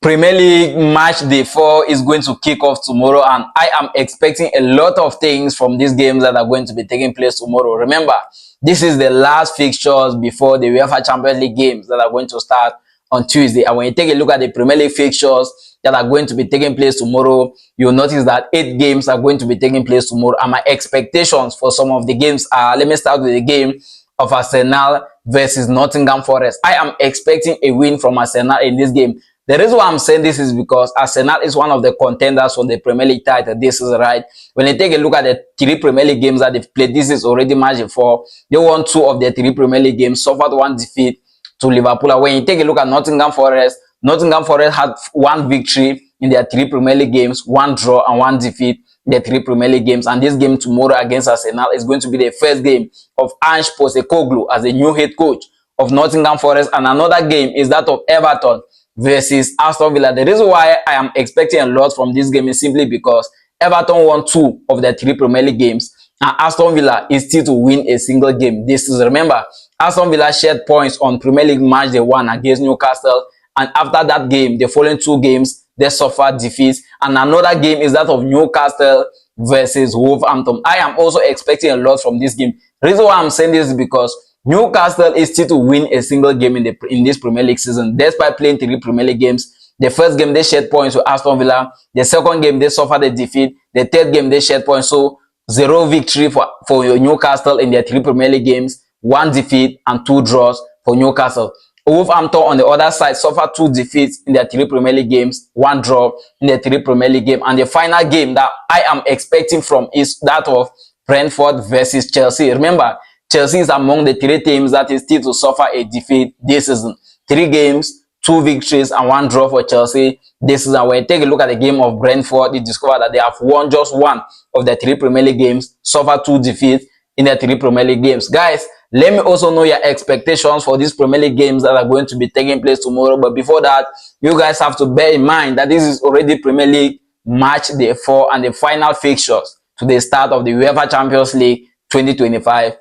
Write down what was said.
Premier League match day 4 is going to kick off tomorrow, and I am expecting a lot of things from these games that are going to be taking place tomorrow. Remember, this is the last fixtures before the UEFA Champions League games that are going to start on Tuesday. And when you take a look at the Premier League fixtures that are going to be taking place tomorrow, you'll notice that 8 games are going to be taking place tomorrow. And my expectations for some of the games are, let me start with the game of Arsenal versus Nottingham Forest. I am expecting a win from Arsenal in this game. The reason why I'm saying this is because Arsenal is one of the contenders for the Premier League title. This is right. When you take a look at the 3 Premier League games that they've played, this is already match 4. They won 2 of their 3 Premier League games, suffered 1 defeat to Liverpool. And when you take a look at Nottingham Forest had 1 victory in their 3 Premier League games, 1 draw and 1 defeat in their 3 Premier League games. And this game tomorrow against Arsenal is going to be the first game of Ange Postecoglou as the new head coach of Nottingham Forest. And another game is that of Everton versus Aston Villa. The reason why I am expecting a lot from this game is simply because Everton won 2 of their 3 Premier League games, and Aston Villa is still to win a single game. This is, remember, Aston Villa shared points on Premier League match day 1 against Newcastle, and after that game, the following 2 games, they suffered defeats. And another game is that of Newcastle versus Wolverhampton. I am also expecting a lot from this game. The reason why I'm saying this is because Newcastle is still to win a single game in this Premier League season, despite playing 3 Premier League games. The first game, they shared points with Aston Villa. The second game, they suffered a defeat. The third game, they shared points. So, 0 victory for Newcastle in their 3 Premier League games, 1 defeat and 2 draws for Newcastle. Wolverhampton, on the other side, suffered 2 defeats in their 3 Premier League games, 1 draw in their 3 Premier League game. And the final game that I am expecting from is that of Brentford versus Chelsea. Remember, Chelsea is among the 3 teams that is still to suffer a defeat this season. 3 games, 2 victories and 1 draw for Chelsea this season. When you take a look at the game of Brentford, you discover that they have won just 1 of their 3 Premier League games, suffered 2 defeats in their 3 Premier League games. Guys, let me also know your expectations for these Premier League games that are going to be taking place tomorrow. But before that, you guys have to bear in mind that this is already Premier League match day 4 and the final fixtures to the start of the UEFA Champions League 2025-2026.